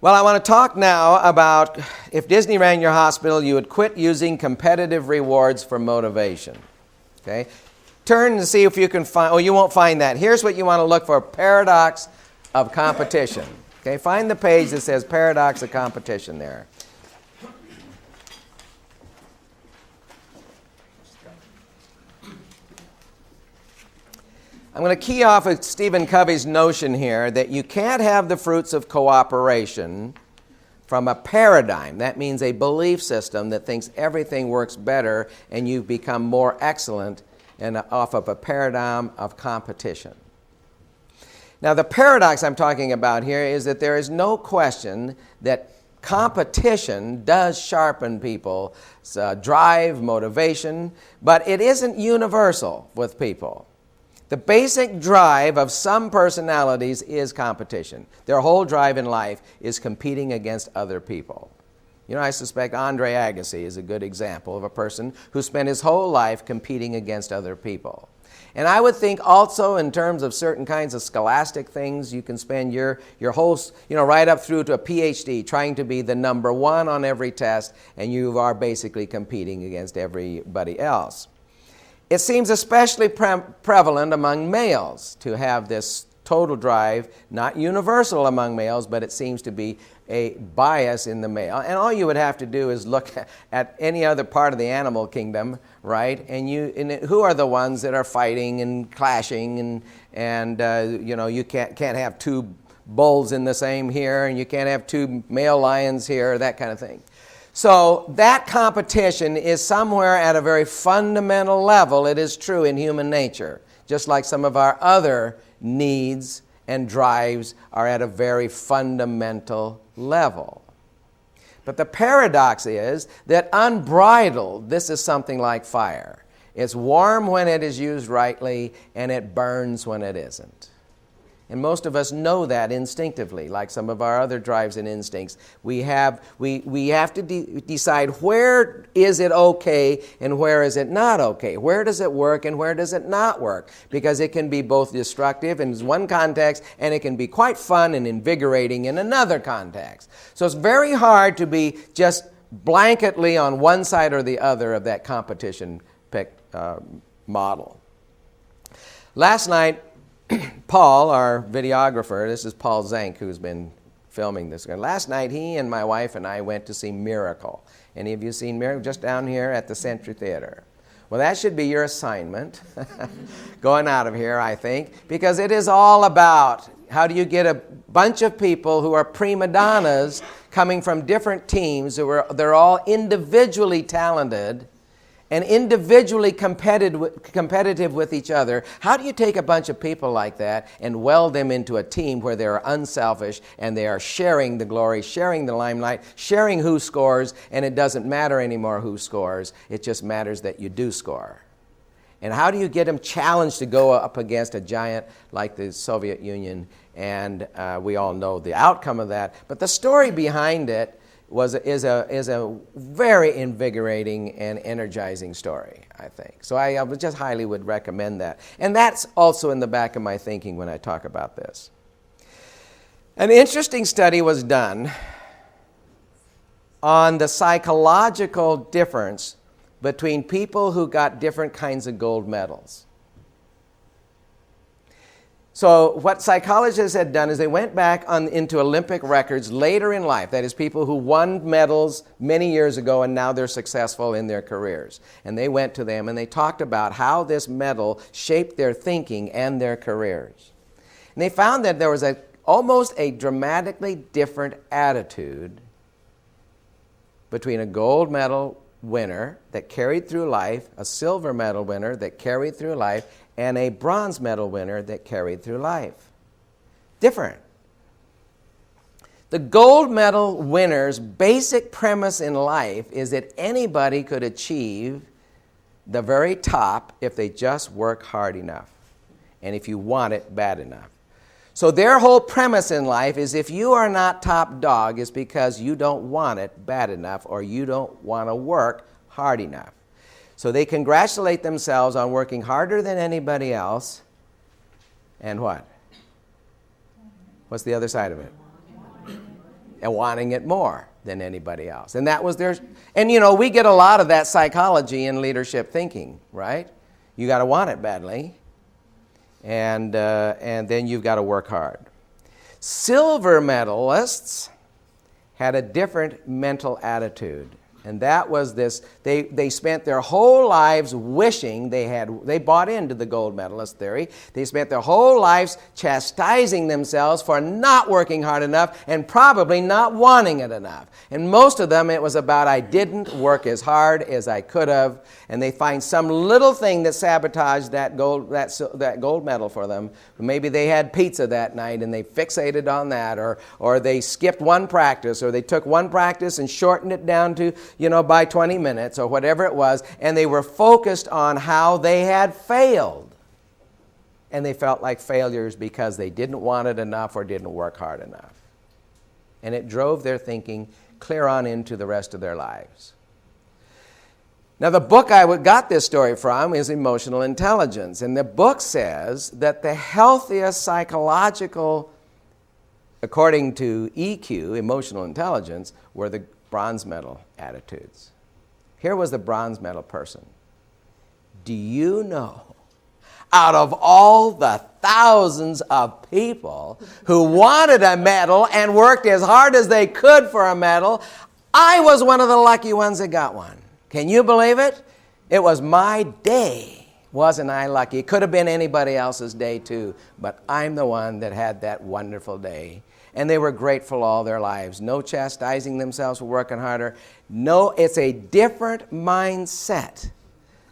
Well, I want to talk now about if Disney ran your hospital, you would quit using competitive rewards for motivation. Okay? Turn and see if you can find, you won't find that. Here's what you want to look for, paradox of competition. Okay? Find the page that says paradox of competition there. I'm going to key off of Stephen Covey's notion here that you can't have the fruits of cooperation from a paradigm. That means a belief system that thinks everything works better and you become more excellent and off of a paradigm of competition. Now, the paradox I'm talking about here is that there is no question that competition does sharpen people's drive, motivation, but it isn't universal with people. The basic drive of some personalities is competition. Their whole drive in life is competing against other people. You know, I suspect Andre Agassi is a good example of a person who spent his whole life competing against other people. And I would think also in terms of certain kinds of scholastic things, you can spend your whole, right up through to a PhD trying to be the number one on every test, and you are basically competing against everybody else. It seems especially prevalent among males to have this total drive, not universal among males, but it seems to be a bias in the male. And all you would have to do is look at any other part of the animal kingdom, right? And who are the ones that are fighting and clashing and you can't have two bulls in the same here, and you can't have two male lions here, that kind of thing. So that competition is somewhere at a very fundamental level. It is true in human nature, just like some of our other needs and drives are at a very fundamental level. But the paradox is that unbridled, this is something like fire. It's warm when it is used rightly, and it burns when it isn't. And most of us know that instinctively, like some of our other drives and instincts. We have to decide where is it okay and where is it not okay. Where does it work and where does it not work? Because it can be both destructive in one context and it can be quite fun and invigorating in another context. So it's very hard to be just blanketly on one side or the other of that competition model. Last night, Paul, our videographer, this is Paul Zank who's been filming this. Last night, he and my wife and I went to see Miracle. Any of you seen Miracle? Just down here at the Century Theater. Well, that should be your assignment going out of here, I think, because it is all about how do you get a bunch of people who are prima donnas coming from different teams, they're all individually talented and individually competitive with each other. How do you take a bunch of people like that and weld them into a team where they are unselfish and they are sharing the glory, sharing the limelight, sharing who scores, and it doesn't matter anymore who scores. It just matters that you do score. And how do you get them challenged to go up against a giant like the Soviet Union? And we all know the outcome of that. But the story behind it is a very invigorating and energizing story, I think. So I just highly would recommend that. And that's also in the back of my thinking when I talk about this. An interesting study was done on the psychological difference between people who got different kinds of gold medals. So what psychologists had done is they went back into Olympic records later in life. That is, people who won medals many years ago and now they're successful in their careers. And they went to them and they talked about how this medal shaped their thinking and their careers. And they found that there was almost a dramatically different attitude between a gold medal winner that carried through life, a silver medal winner that carried through life, and a bronze medal winner that carried through life. Different. The gold medal winner's basic premise in life is that anybody could achieve the very top if they just work hard enough, and if you want it bad enough. So their whole premise in life is if you are not top dog, it's because you don't want it bad enough or you don't want to work hard enough. So they congratulate themselves on working harder than anybody else. And what? What's the other side of it? and wanting it more than anybody else. And that was their, and we get a lot of that psychology in leadership thinking, right? You got to want it badly, and then you've got to work hard. Silver medalists had a different mental attitude. And that was this, they spent their whole lives wishing they bought into the gold medalist theory. They spent their whole lives chastising themselves for not working hard enough and probably not wanting it enough. And most of them, it was about, I didn't work as hard as I could have. And they find some little thing that sabotaged that gold medal for them. Maybe they had pizza that night and they fixated on that, or they skipped one practice, or they took one practice and shortened it down to by 20 minutes or whatever it was, and they were focused on how they had failed. And they felt like failures because they didn't want it enough or didn't work hard enough. And it drove their thinking clear on into the rest of their lives. Now, the book I got this story from is Emotional Intelligence. And the book says that the healthiest psychological, according to EQ, emotional intelligence, were the bronze medal attitudes. Here was the bronze medal person. Do you know, out of all the thousands of people who wanted a medal and worked as hard as they could for a medal, I was one of the lucky ones that got one. Can you believe it? It was my day. Wasn't I lucky? It could have been anybody else's day too, but I'm the one that had that wonderful day. And they were grateful all their lives. No chastising themselves for working harder. No, it's a different mindset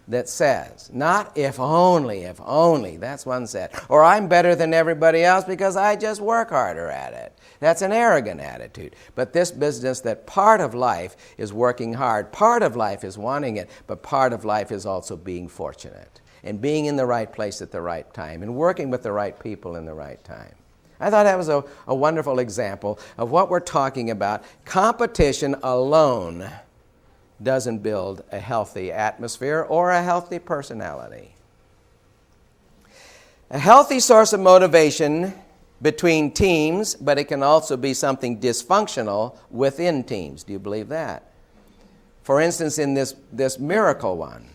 that says, not if only, that's one set. Or I'm better than everybody else because I just work harder at it. That's an arrogant attitude. But this business that part of life is working hard, part of life is wanting it, but part of life is also being fortunate and being in the right place at the right time and working with the right people in the right time. I thought that was a wonderful example of what we're talking about. Competition alone doesn't build a healthy atmosphere or a healthy personality. A healthy source of motivation between teams, but it can also be something dysfunctional within teams. Do you believe that? For instance, in this miracle one,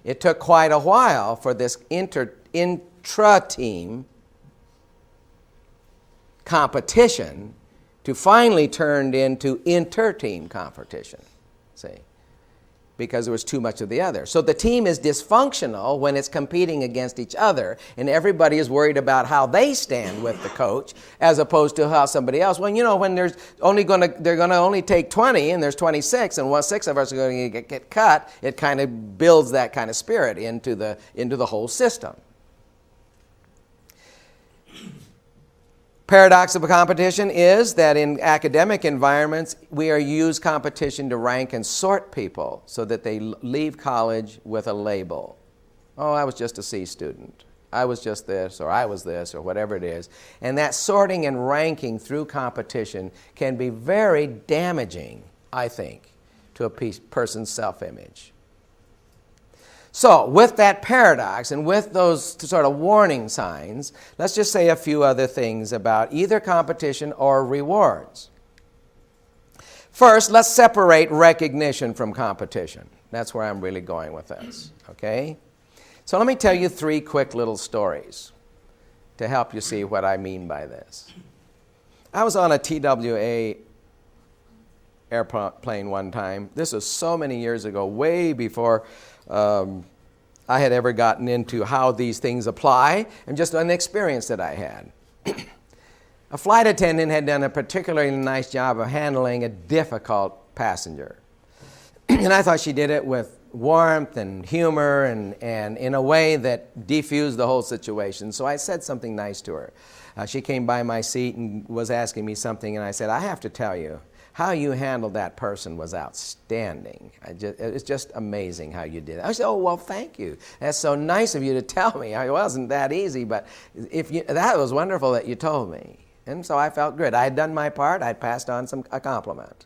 it took quite a while for this intra-team competition to finally turn into inter-team competition, see, because there was too much of the other. So the team is dysfunctional when it's competing against each other, and everybody is worried about how they stand with the coach as opposed to how somebody else. Well, when they're going to only take 20 and there's 26 and 6 of us are going to get cut, it kind of builds that kind of spirit into the whole system. Paradox of competition is that in academic environments, we use competition to rank and sort people so that they leave college with a label. Oh, I was just a C student. I was just this, or I was this, or whatever it is. And that sorting and ranking through competition can be very damaging, I think, to a person's self-image. So, with that paradox and with those sort of warning signs, let's just say a few other things about either competition or rewards. First, let's separate recognition from competition. That's where I'm really going with this, okay? So let me tell you 3 quick little stories to help you see what I mean by this. I was on a TWA airplane one time. This was so many years ago, way before I had ever gotten into how these things apply, and just an experience that I had. A flight attendant had done a particularly nice job of handling a difficult passenger. And I thought she did it with warmth and humor and in a way that defused the whole situation. So I said something nice to her. She came by my seat and was asking me something, and I said, I have to tell you, how you handled that person was outstanding. It's just amazing how you did it. I said, oh, well, thank you. That's so nice of you to tell me. It wasn't that easy, but that was wonderful that you told me. And so I felt good. I had done my part. I'd passed on a compliment.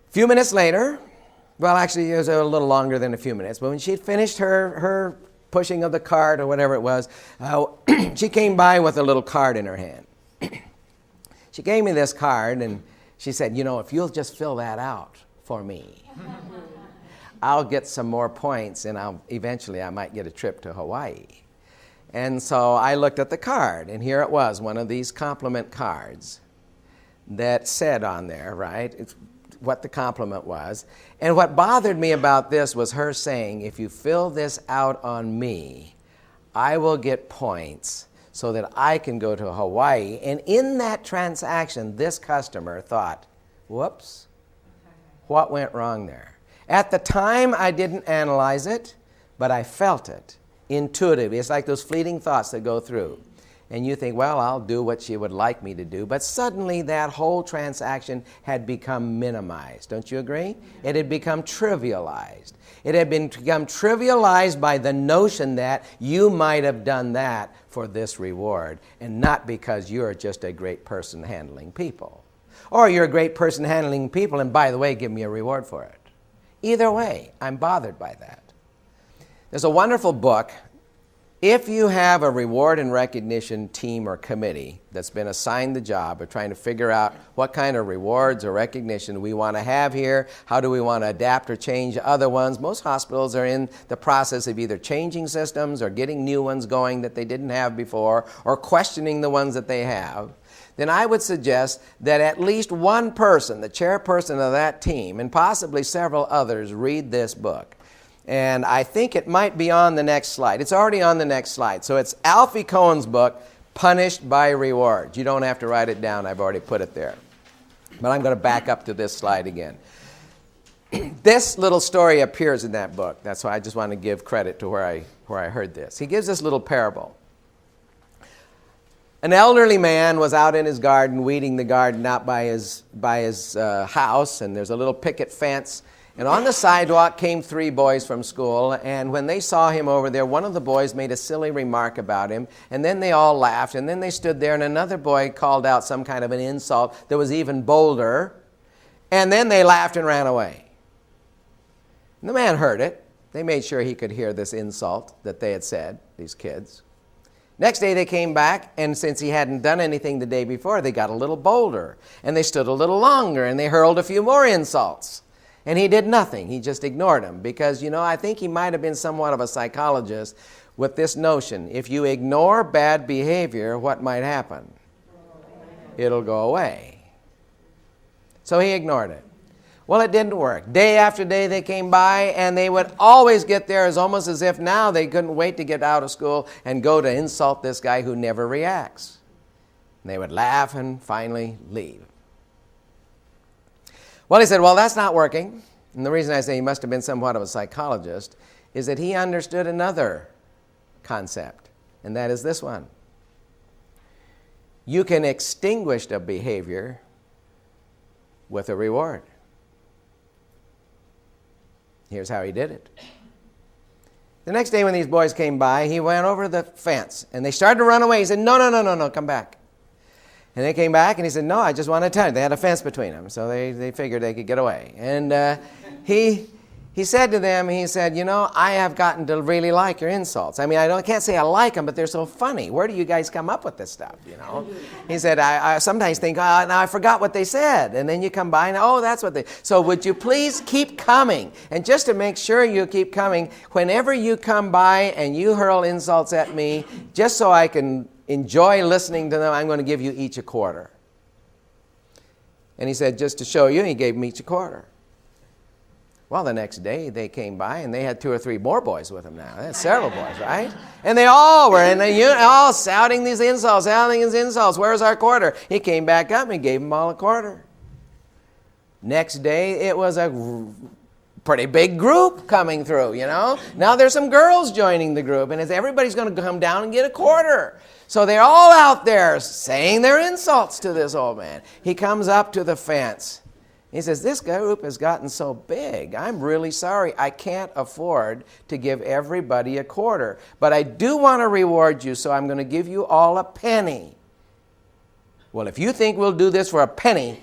A few minutes later, well, actually, it was a little longer than a few minutes, but when she'd finished her pushing of the cart or whatever it was, she came by with a little card in her hand. She gave me this card, and she said, you know, if you'll just fill that out for me, I'll get some more points, and eventually I might get a trip to Hawaii. And so I looked at the card, and here it was, one of these compliment cards that said on there, right, it's what the compliment was. And what bothered me about this was her saying, if you fill this out on me, I will get points so that I can go to Hawaii. And in that transaction, this customer thought, whoops, what went wrong there? At the time, I didn't analyze it, but I felt it intuitively. It's like those fleeting thoughts that go through. And you think, well, I'll do what she would like me to do. But suddenly that whole transaction had become minimized. Don't you agree? It had become trivialized. It had become trivialized by the notion that you might have done that for this reward, and not because you're just a great person handling people. Or you're a great person handling people, and by the way, give me a reward for it. Either way, I'm bothered by that. There's a wonderful book. If you have a reward and recognition team or committee that's been assigned the job of trying to figure out what kind of rewards or recognition we want to have here, how do we want to adapt or change other ones, most hospitals are in the process of either changing systems or getting new ones going that they didn't have before, or questioning the ones that they have, then I would suggest that at least one person, the chairperson of that team, and possibly several others, read this book. And I think it might be on the next slide. It's already on the next slide. So it's Alfie Kohn's book, Punished by Rewards. You don't have to write it down. I've already put it there. But I'm going to back up to this slide again. This little story appears in that book. That's why I just want to give credit to where I heard this. He gives this little parable. An elderly man was out in his garden, weeding the garden out by his house, and there's a little picket fence. And on the sidewalk came 3 boys from school, and when they saw him over there, one of the boys made a silly remark about him, and then they all laughed, and then they stood there, and another boy called out some kind of an insult that was even bolder, and then they laughed and ran away. And the man heard it. They made sure he could hear this insult that they had said, these kids. Next day they came back, and since he hadn't done anything the day before, they got a little bolder, and they stood a little longer, and they hurled a few more insults. And he did nothing. He just ignored them because, you know, I think he might have been somewhat of a psychologist with this notion. If you ignore bad behavior, what might happen? It'll go away. So he ignored it. Well, it didn't work. Day after day they came by, and they would always get there as almost as if now they couldn't wait to get out of school and go to insult this guy who never reacts. And they would laugh and finally leave. Well, he said, well, that's not working. And the reason I say he must have been somewhat of a psychologist is that he understood another concept, and that is this one. You can extinguish the behavior with a reward. Here's how he did it. The next day when these boys came by, he went over the fence, and they started to run away. He said, no, come back. And they came back, and he said, no, I just want to tell you. They had a fence between them, so they figured they could get away. And he said to them, he said, you know, I have gotten to really like your insults. I mean, I can't say I like them, but they're so funny. Where do you guys come up with this stuff, you know? He said, I sometimes think, now I forgot what they said. And then you come by, and that's what they... So would you please keep coming? And just to make sure you keep coming, whenever you come by and you hurl insults at me, just so I can enjoy listening to them, I'm going to give you each a quarter. And he said, just to show you, he gave them each a quarter. Well, the next day they came by, and they had 2 or 3 more boys with them now. They had several boys, right? And they all were, and they all shouting these insults. Where's our quarter? He came back up and gave them all a quarter. Next day, it was a pretty big group coming through, you know. Now there's some girls joining the group, and everybody's going to come down and get a quarter. So they're all out there saying their insults to this old man. He comes up to the fence. He says, this group has gotten so big. I'm really sorry. I can't afford to give everybody a quarter. But I do want to reward you, so I'm going to give you all a penny. Well, if you think we'll do this for a penny...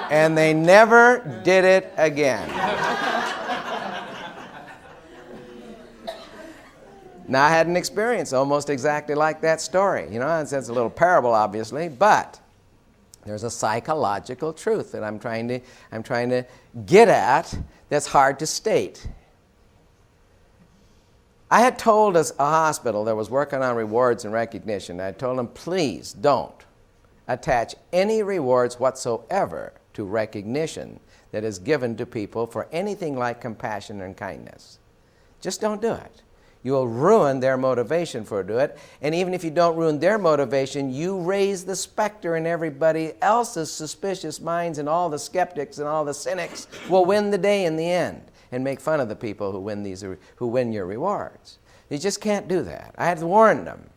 And they never did it again. Now, I had an experience almost exactly like that story. You know, it's a little parable, obviously, but there's a psychological truth that I'm trying to get at that's hard to state. I had told a hospital that was working on rewards and recognition, I told them, please don't attach any rewards whatsoever to recognition that is given to people for anything like compassion and kindness. Just don't do it. You will ruin their motivation for doing it. And even if you don't ruin their motivation, you raise the specter in everybody else's suspicious minds, and all the skeptics and all the cynics will win the day in the end and make fun of the people who win your rewards. You just can't do that. I had warned them.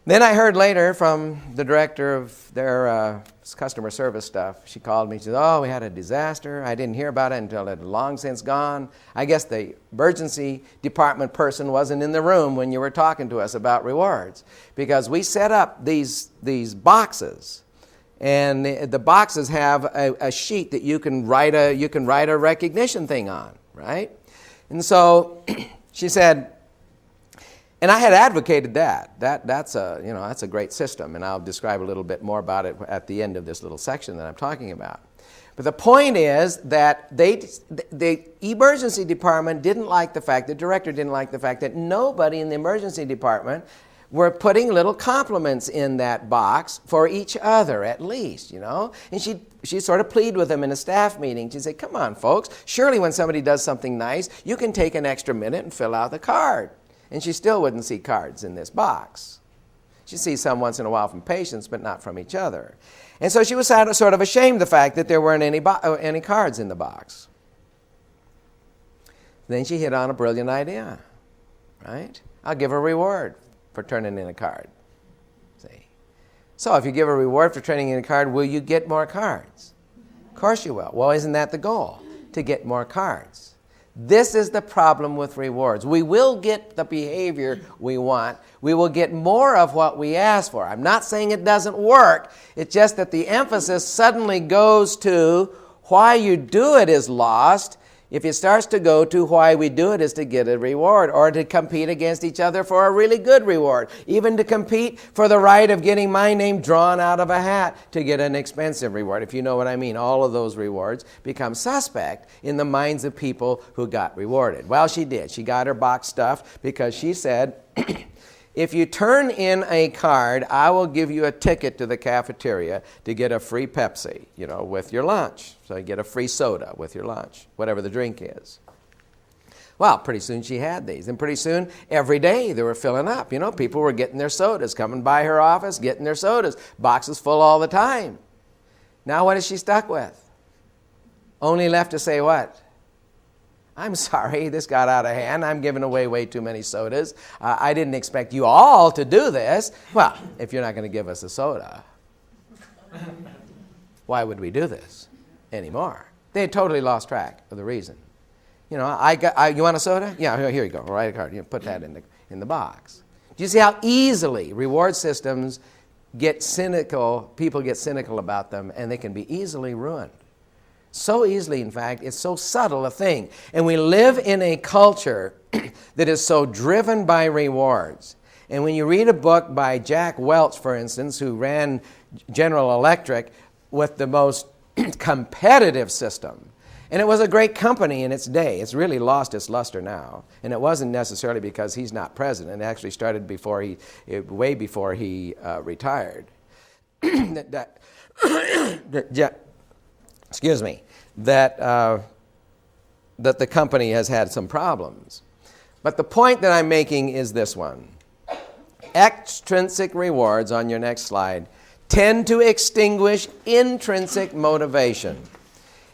Then I heard later from the director of their customer service stuff. She called me. She said, oh, we had a disaster. I didn't hear about it until it had long since gone. I guess the emergency department person wasn't in the room when you were talking to us about rewards, because we set up these boxes. And the boxes have a sheet that you can write a recognition thing on, right? And so she said, and I had advocated that's a great system, and I'll describe a little bit more about it at the end of this little section that I'm talking about. But the point is that the emergency department didn't like the fact, the director didn't like the fact that nobody in the emergency department were putting little compliments in that box for each other, at least, you know. And she sort of pleaded with them in a staff meeting. She'd say, come on, folks, surely when somebody does something nice, you can take an extra minute and fill out the card. And she still wouldn't see cards in this box. She'd see some once in a while from patients, but not from each other. And so she was sort of ashamed of the fact that there weren't any cards in the box. Then she hit on a brilliant idea, right? I'll give her a reward for turning in a card. See? So if you give a reward for turning in a card, will you get more cards? Of course you will. Well, isn't that the goal? To get more cards. This is the problem with rewards. We will get the behavior we want. We will get more of what we ask for. I'm not saying it doesn't work. It's just that the emphasis suddenly goes to why you do it is lost. If it starts to go to why we do it is to get a reward, or to compete against each other for a really good reward, even to compete for the right of getting my name drawn out of a hat to get an expensive reward. If you know what I mean, all of those rewards become suspect in the minds of people who got rewarded. Well, she did. She got her box stuffed because she said, if you turn in a card, I will give you a ticket to the cafeteria to get a free Pepsi, with your lunch. So you get a free soda with your lunch, whatever the drink is. Well, pretty soon she had these. And pretty soon, every day, they were filling up. People were getting their sodas, coming by her office, getting their sodas. Boxes full all the time. Now what is she stuck with? Only left to say what? I'm sorry, this got out of hand. I'm giving away way too many sodas. I didn't expect you all to do this. Well, if you're not going to give us a soda, why would we do this anymore? They had totally lost track of the reason. You want a soda? Yeah, here you go. Write a card. Put that in the box. Do you see how easily reward systems get cynical? People get cynical about them, and they can be easily ruined. So easily, in fact, it's so subtle a thing. And we live in a culture that is so driven by rewards. And when you read a book by Jack Welch, for instance, who ran General Electric with the most competitive system, and it was a great company in its day. It's really lost its luster now. And it wasn't necessarily because he's not president. It actually started way before he retired. That the company has had some problems. But the point that I'm making is this one. Extrinsic rewards, on your next slide, tend to extinguish intrinsic motivation,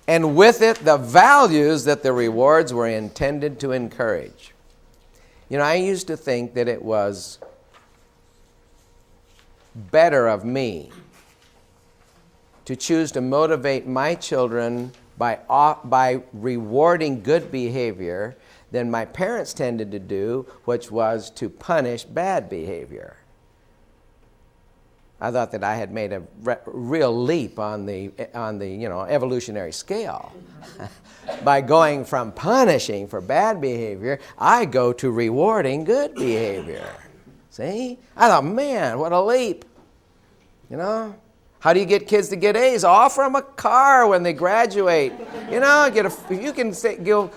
and with it, the values that the rewards were intended to encourage. I used to think that it was better of me to choose to motivate my children by rewarding good behavior than my parents tended to do, which was to punish bad behavior. I thought that I had made a real leap on the evolutionary scale. By going from punishing for bad behavior, I go to rewarding good behavior. See? I thought, man, what a leap. How do you get kids to get A's? Offer them a car when they graduate. If you can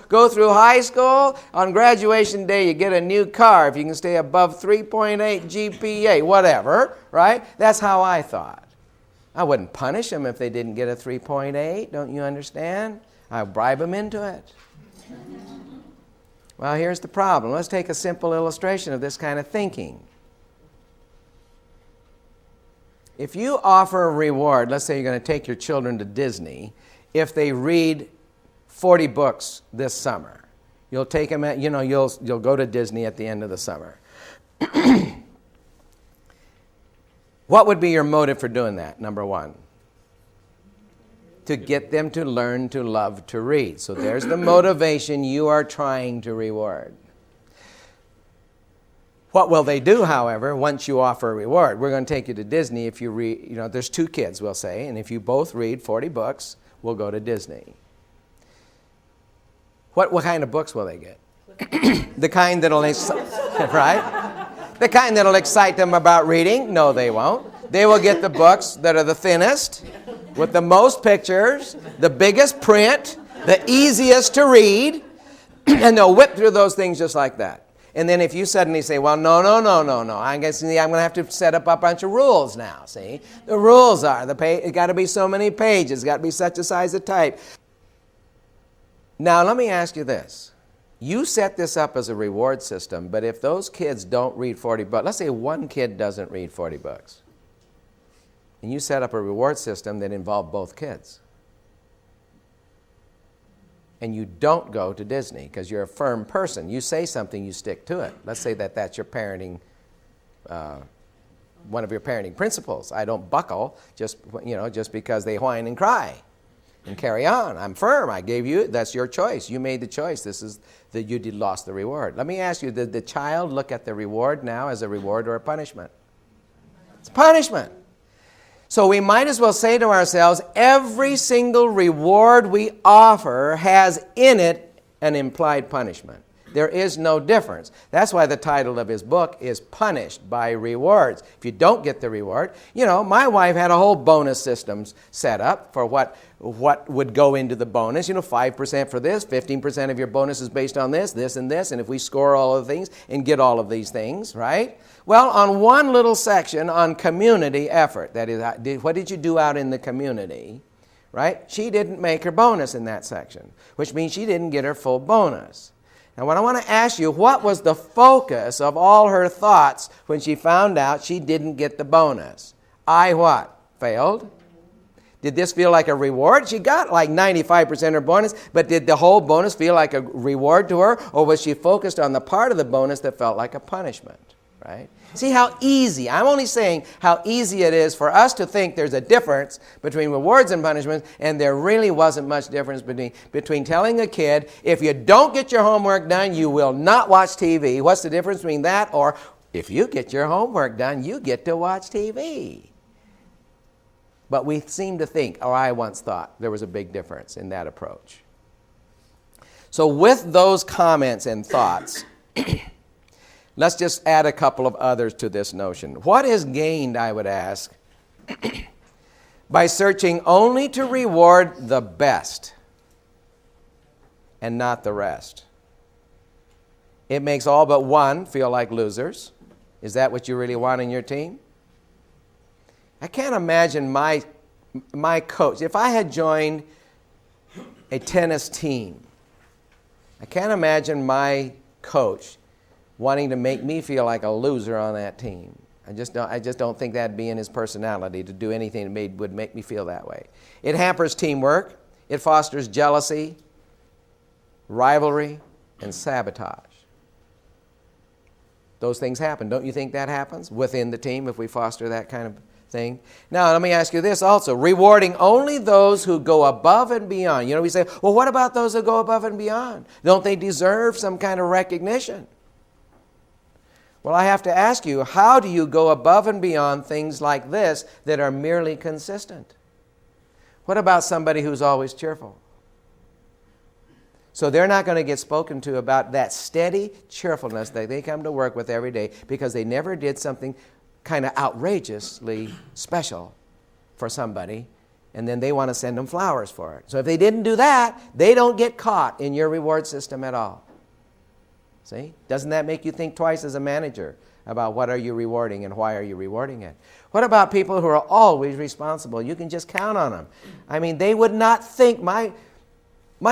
go through high school, on graduation day you get a new car if you can stay above 3.8 GPA, whatever, right? That's how I thought. I wouldn't punish them if they didn't get a 3.8, don't you understand? I'd bribe them into it. Well, here's the problem. Let's take a simple illustration of this kind of thinking. If you offer a reward, let's say you're going to take your children to Disney, if they read 40 books this summer, you'll take them you'll go to Disney at the end of the summer. What would be your motive for doing that? Number one, to get them to learn to love to read. So there's the motivation you are trying to reward. What will they do, however, once you offer a reward? We're going to take you to Disney if you read, there's 2 kids, we'll say, and if you both read 40 books, we'll go to Disney. What kind of books will they get? The kind that'll right? The kind that'll excite them about reading? No, they won't. They will get the books that are the thinnest, with the most pictures, the biggest print, the easiest to read, and they'll whip through those things just like that. And then if you suddenly say, well, no, I'm going to have to set up a bunch of rules now, see? The rules are, it's got to be so many pages, it's got to be such a size of type. Now, let me ask you this. You set this up as a reward system, but if those kids don't read 40 books, let's say one kid doesn't read 40 books, and you set up a reward system that involved both kids, and you don't go to Disney because you're a firm person. You say something, you stick to it. Let's say that that's your parenting, one of your parenting principles. I don't buckle just because they whine and cry and carry on. I'm firm. I gave you, that's your choice. You made the choice. This is that you lost the reward. Let me ask you, did the child look at the reward now as a reward or a punishment? It's punishment. So we might as well say to ourselves, every single reward we offer has in it an implied punishment. There is no difference. That's why the title of his book is Punished by Rewards. If you don't get the reward, my wife had a whole bonus system set up for what would go into the bonus. 5% for this, 15% of your bonus is based on this, and this, and if we score all of the things and get all of these things, right? Well, on one little section on community effort, that is, what did you do out in the community, right? She didn't make her bonus in that section, which means she didn't get her full bonus. Now, what I want to ask you, what was the focus of all her thoughts when she found out she didn't get the bonus? I what? Failed? Did this feel like a reward? She got like 95% of her bonus, but did the whole bonus feel like a reward to her, or was she focused on the part of the bonus that felt like a punishment, right? See how easy, I'm only saying how easy it is for us to think there's a difference between rewards and punishments, and there really wasn't much difference between telling a kid, if you don't get your homework done, you will not watch TV. What's the difference between that or, if you get your homework done, you get to watch TV? But we seem to think, or I once thought, there was a big difference in that approach. So with those comments and thoughts, let's just add a couple of others to this notion. What is gained, I would ask, by searching only to reward the best and not the rest? It makes all but one feel like losers. Is that what you really want in your team? I can't imagine my coach. If I had joined a tennis team, I can't imagine my coach wanting to make me feel like a loser on that team. I just don't think that'd be in his personality to do anything that would make me feel that way. It hampers teamwork. It fosters jealousy, rivalry, and sabotage. Those things happen. Don't you think that happens within the team if we foster that kind of thing? Now, let me ask you this also. Rewarding only those who go above and beyond. We say, well, what about those who go above and beyond? Don't they deserve some kind of recognition? Well, I have to ask you, how do you go above and beyond things like this that are merely consistent? What about somebody who's always cheerful? So they're not going to get spoken to about that steady cheerfulness that they come to work with every day because they never did something kind of outrageously special for somebody, and then they want to send them flowers for it. So if they didn't do that, they don't get caught in your reward system at all. See? Doesn't that make you think twice as a manager about what are you rewarding and why are you rewarding it? What about people who are always responsible? You can just count on them. I mean, they would not think. My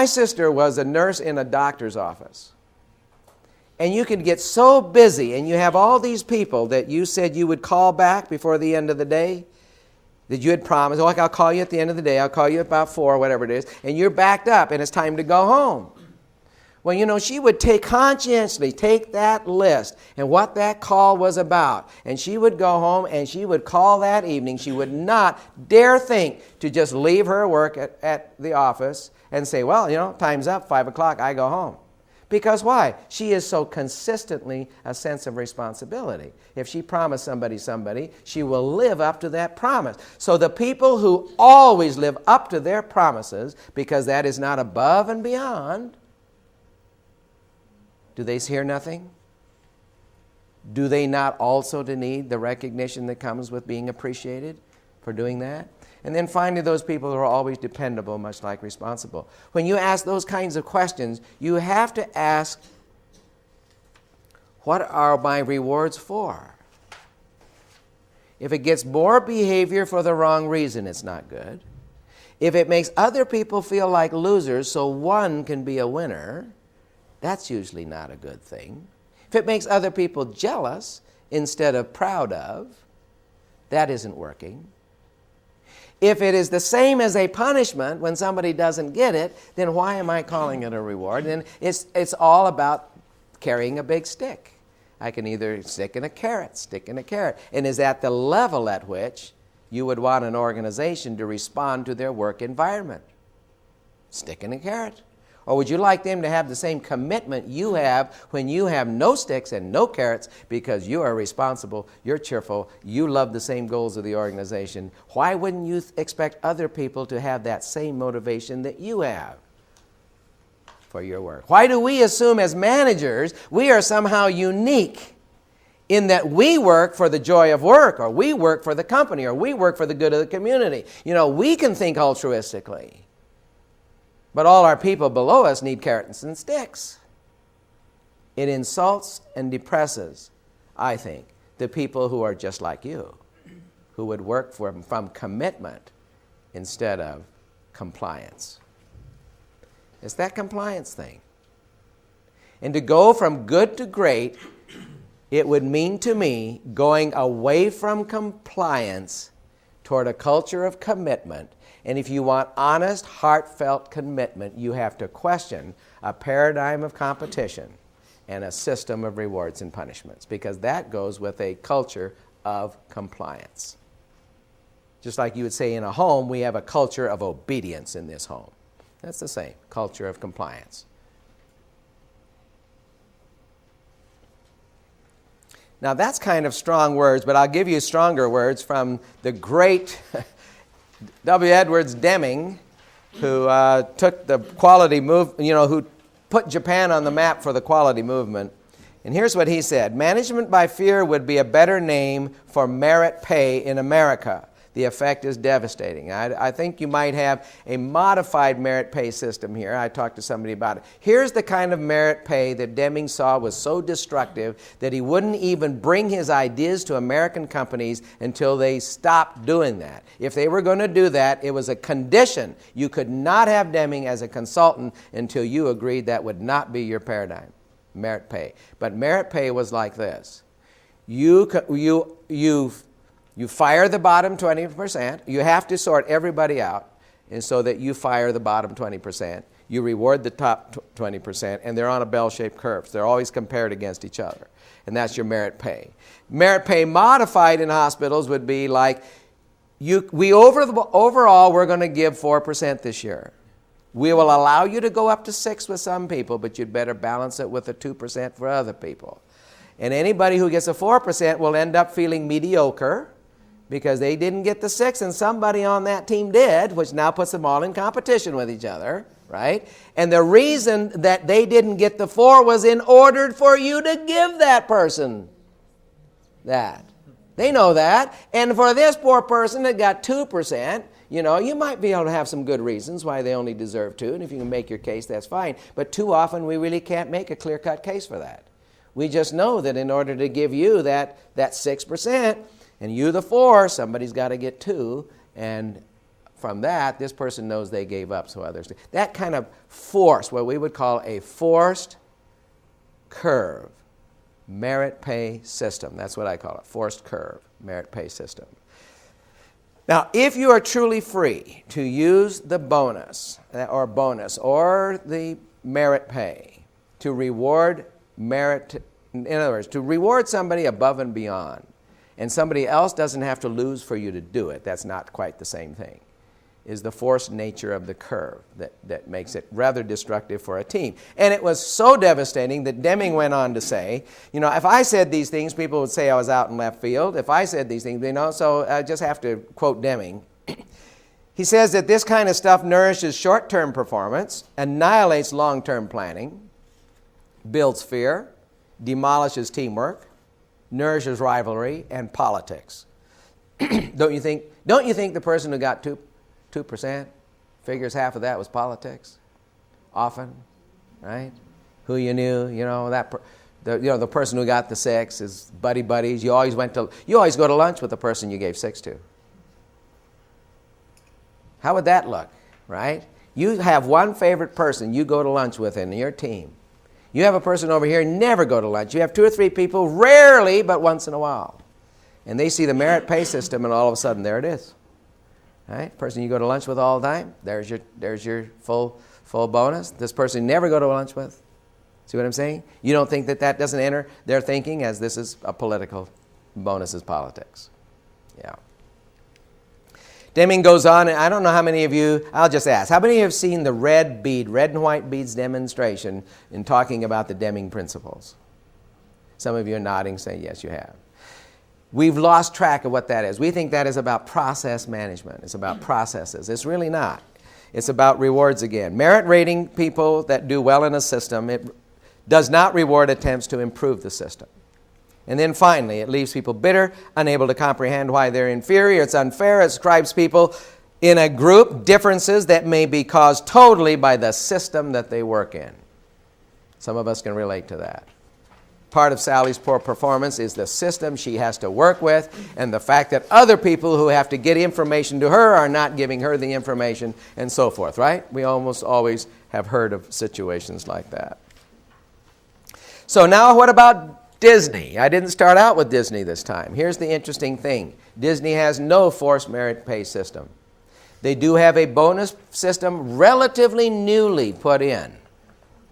sister was a nurse in a doctor's office. And you could get so busy and you have all these people that you said you would call back before the end of the day, that you had promised, oh, I'll call you at the end of the day, I'll call you about 4, whatever it is, and you're backed up and it's time to go home. Well, you know, she would conscientiously take that list and what that call was about, and she would go home and she would call that evening. She would not dare think to just leave her work at the office and say, well, you know, time's up, 5 o'clock, I go home. Because why? She is so consistently a sense of responsibility. If she promised somebody, she will live up to that promise. So the people who always live up to their promises, because that is not above and beyond, do they hear nothing? Do they not also need the recognition that comes with being appreciated for doing that? And then finally, those people who are always dependable, much like responsible. When you ask those kinds of questions, you have to ask, what are my rewards for? If it gets more behavior for the wrong reason, it's not good. If it makes other people feel like losers so one can be a winner, that's usually not a good thing. If it makes other people jealous instead of proud of, that isn't working. If it is the same as a punishment when somebody doesn't get it, then why am I calling it a reward? And it's all about carrying a big stick. I can either stick in a carrot. And is that the level at which you would want an organization to respond to their work environment? Stick in a carrot. Or would you like them to have the same commitment you have when you have no sticks and no carrots because you are responsible, you're cheerful, you love the same goals of the organization? Why wouldn't you expect other people to have that same motivation that you have for your work? Why do we assume as managers we are somehow unique in that we work for the joy of work, or we work for the company, or we work for the good of the community? You know, we can think altruistically. But all our people below us need carrots and sticks. It insults and depresses, I think, the people who are just like you, who would work from commitment instead of compliance. It's that compliance thing. And to go from good to great, it would mean to me going away from compliance toward a culture of commitment. And if you want honest, heartfelt commitment, you have to question a paradigm of competition and a system of rewards and punishments, because that goes with a culture of compliance. Just like you would say in a home, we have a culture of obedience in this home. That's the same, culture of compliance. Now that's kind of strong words, but I'll give you stronger words from the great W. Edwards Deming, who took the quality who put Japan on the map for the quality movement. And here's what he said: management by fear would be a better name for merit pay in America. The effect is devastating. I think you might have a modified merit pay system here. I talked to somebody about it. Here's the kind of merit pay that Deming saw was so destructive that he wouldn't even bring his ideas to American companies until they stopped doing that. If they were going to do that, it was a condition. You could not have Deming as a consultant until you agreed that would not be your paradigm, merit pay. But merit pay was like this. You fire the bottom 20%. You have to sort everybody out, and so that you fire the bottom 20%. You reward the top 20%, and they're on a bell-shaped curve. They're always compared against each other, and that's your merit pay. Merit pay modified in hospitals would be like, overall, we're going to give 4% this year. We will allow you to go up to 6% with some people, but you'd better balance it with the 2% for other people. And anybody who gets a 4% will end up feeling mediocre because they didn't get the 6 and somebody on that team did, which now puts them all in competition with each other, right? And the reason that they didn't get the 4 was in order for you to give that person that. They know that. And for this poor person that got 2%, you might be able to have some good reasons why they only deserve 2, and if you can make your case, that's fine. But too often we really can't make a clear-cut case for that. We just know that in order to give you that 6% and you the 4, somebody's got to get 2, and from that, this person knows they gave up, so others do. That kind of force, what we would call a forced curve, merit-pay system. That's what I call it, forced curve, merit-pay system. Now, if you are truly free to use the bonus or the merit pay to reward merit, in other words, to reward somebody above and beyond, and somebody else doesn't have to lose for you to do it, that's not quite the same thing, is the forced nature of the curve that makes it rather destructive for a team. And it was so devastating that Deming went on to say, if I said these things, people would say I was out in left field. If I said these things, so I just have to quote Deming. He says that this kind of stuff nourishes short-term performance, annihilates long-term planning, builds fear, demolishes teamwork, nourishes rivalry and politics. Don't you think the person who got 2% figures half of that was politics? Often, right? Who you knew, the person who got the 6 is buddies. You always go to lunch with the person you gave 6 to. How would that look, right? You have one favorite person you go to lunch with in your team. You have a person over here, never go to lunch. You have 2 or 3 people, rarely, but once in a while. And they see the merit pay system, and all of a sudden, there it is. Right? Person you go to lunch with all the time, there's your full bonus. This person you never go to lunch with. See what I'm saying? You don't think that doesn't enter their thinking, as this is a political, bonus is politics. Yeah. Deming goes on, and I don't know how many of you, I'll just ask, how many of you have seen the red and white beads demonstration in talking about the Deming principles? Some of you are nodding, saying yes, you have. We've lost track of what that is. We think that is about process management. It's about processes. It's really not. It's about rewards again. Merit rating people that do well in a system, it does not reward attempts to improve the system. And then finally, it leaves people bitter, unable to comprehend why they're inferior. It's unfair. It ascribes people in a group differences that may be caused totally by the system that they work in. Some of us can relate to that. Part of Sally's poor performance is the system she has to work with, and the fact that other people who have to get information to her are not giving her the information, and so forth, right? We almost always have heard of situations like that. So now what about Disney? I didn't start out with Disney this time. Here's the interesting thing. Disney has no forced merit pay system. They do have a bonus system relatively newly put in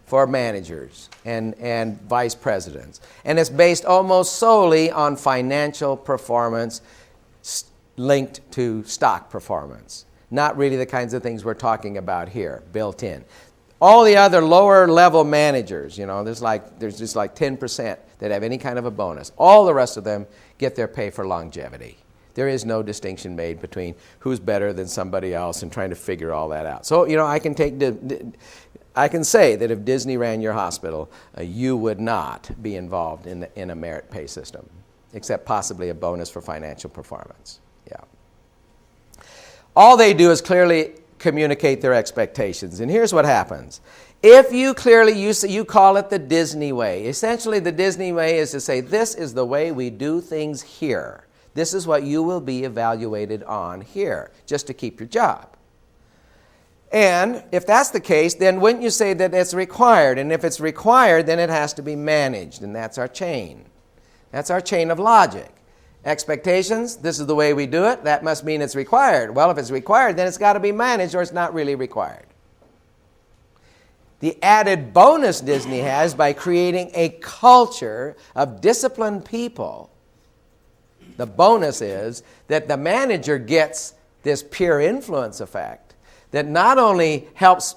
for managers and vice presidents. And it's based almost solely on financial performance linked to stock performance. Not really the kinds of things we're talking about here, built in. All the other lower level managers, there's just like 10% that have any kind of a bonus. All the rest of them get their pay for longevity. There is no distinction made between who's better than somebody else and trying to figure all that out. So, I can say that if Disney ran your hospital, you would not be involved in a merit pay system, except possibly a bonus for financial performance. Yeah. All they do is clearly communicate their expectations. And here's what happens. If you you call it the Disney way. Essentially, the Disney way is to say, this is the way we do things here. This is what you will be evaluated on here, just to keep your job. And if that's the case, then wouldn't you say that it's required? And if it's required, then it has to be managed. And that's our chain. That's our chain of logic. Expectations, this is the way we do it. That must mean it's required. Well, if it's required, then it's got to be managed, or it's not really required. The added bonus Disney has by creating a culture of disciplined people, the bonus is that the manager gets this peer influence effect. that not only helps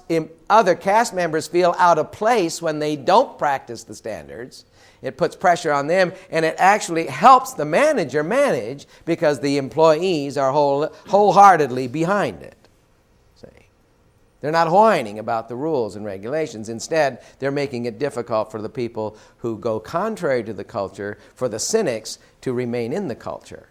other cast members feel out of place when they don't practice the standards, it puts pressure on them, and it actually helps the manager manage because the employees are wholeheartedly behind it. See? They're not whining about the rules and regulations. Instead, they're making it difficult for the people who go contrary to the culture, for the cynics, to remain in the culture.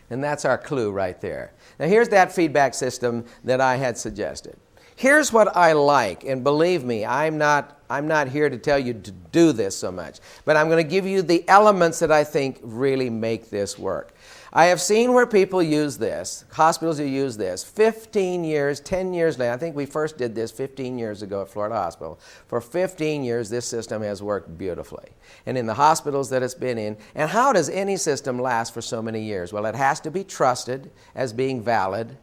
And that's our clue right there. Now here's that feedback system that I had suggested. Here's what I like, and believe me, I'm not here to tell you to do this so much, but I'm going to give you the elements that I think really make this work. I have seen where people use this, hospitals who use this, 15 years, 10 years later. I think we first did this 15 years ago at Florida Hospital. For 15 years, this system has worked beautifully. And in the hospitals that it's been in, and how does any system last for so many years? Well, it has to be trusted as being valid,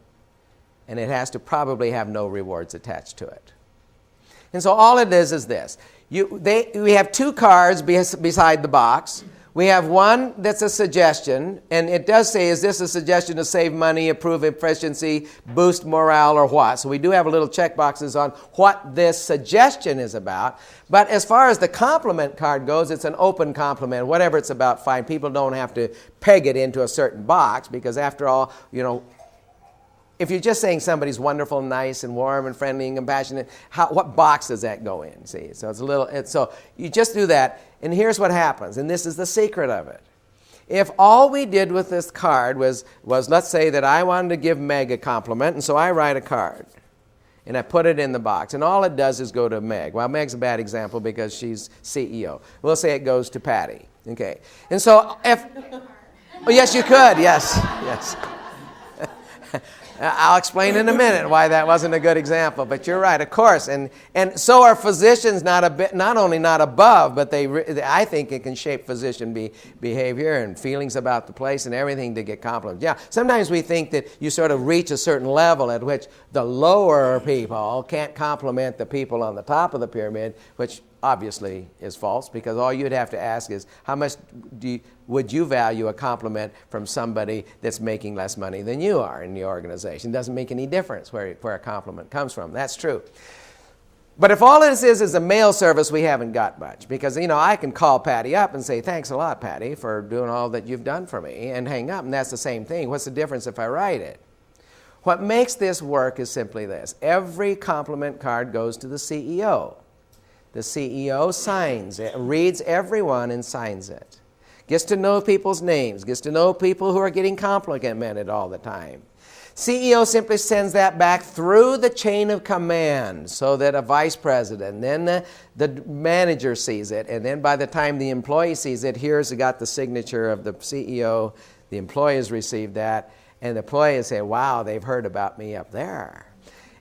and it has to probably have no rewards attached to it. And so all it is this. We have two cards beside the box. We have one that's a suggestion, and it does say, is this a suggestion to save money, improve efficiency, boost morale, or what? So we do have a little check boxes on what this suggestion is about. But as far as the compliment card goes, it's an open compliment. Whatever it's about, fine. People don't have to peg it into a certain box because after all, if you're just saying somebody's wonderful, nice, and warm, and friendly, and compassionate, what box does that go in? See, so so you just do that, and here's what happens, and this is the secret of it. If all we did with this card was let's say that I wanted to give Meg a compliment, and so I write a card, and I put it in the box, and all it does is go to Meg. Well, Meg's a bad example because she's CEO. We'll say it goes to Patty. Okay, and so yes, you could. Yes. I'll explain in a minute why that wasn't a good example, but you're right, of course. And so are physicians not only not above, but I think it can shape physician behavior and feelings about the place and everything to get compliments. Yeah, sometimes we think that you sort of reach a certain level at which the lower people can't compliment the people on the top of the pyramid, which obviously is false, because all you'd have to ask is, how much would you value a compliment from somebody that's making less money than you are in the organization? It doesn't make any difference where a compliment comes from. That's true. But if all this is a mail service, we haven't got much, because I can call Patty up and say, thanks a lot, Patty, for doing all that you've done for me, and hang up, and that's the same thing. What's the difference if I write it? What makes this work is simply this. Every compliment card goes to the CEO. The CEO signs it, reads everyone and signs it. Gets to know people's names, gets to know people who are getting complimented all the time. CEO simply sends that back through the chain of command so that a vice president, then the manager sees it, and then by the time the employee sees it, here's got the signature of the CEO, the employee has received that, and the employee say, wow, they've heard about me up there.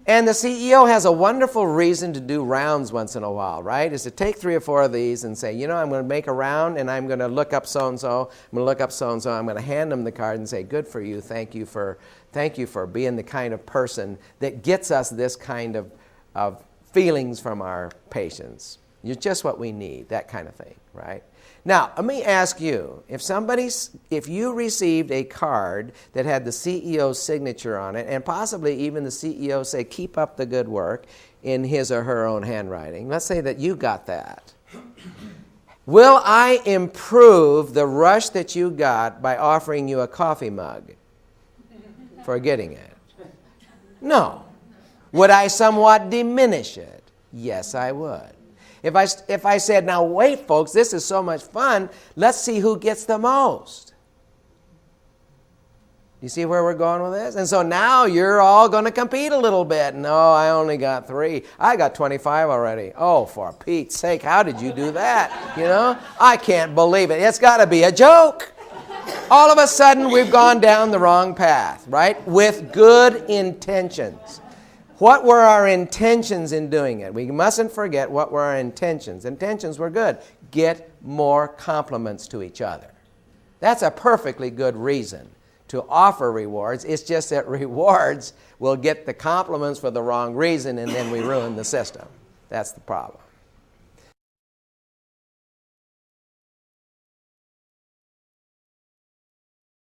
And the CEO has a wonderful reason to do rounds once in a while, right? Is to take 3 or 4 of these and say, I'm going to make a round and I'm going to look up so-and-so. I'm going to look up so-and-so. I'm going to hand them the card and say, good for you. Thank you for being the kind of person that gets us this kind of feelings from our patients. You're just what we need, that kind of thing, right? Now, let me ask you, if you received a card that had the CEO's signature on it, and possibly even the CEO say, keep up the good work in his or her own handwriting, let's say that you got that. Will I improve the rush that you got by offering you a coffee mug for getting it? No. Would I somewhat diminish it? Yes, I would. If I said, now wait, folks, this is so much fun, let's see who gets the most. You see where we're going with this? And so now you're all going to compete a little bit. No, I only got 3. I got 25 already. Oh, for Pete's sake, how did you do that? I can't believe it. It's got to be a joke. All of a sudden, we've gone down the wrong path, right? With good intentions. What were our intentions in doing it? We mustn't forget what were our intentions. Intentions were good. Get more compliments to each other. That's a perfectly good reason to offer rewards. It's just that rewards will get the compliments for the wrong reason, and then we ruin the system. That's the problem.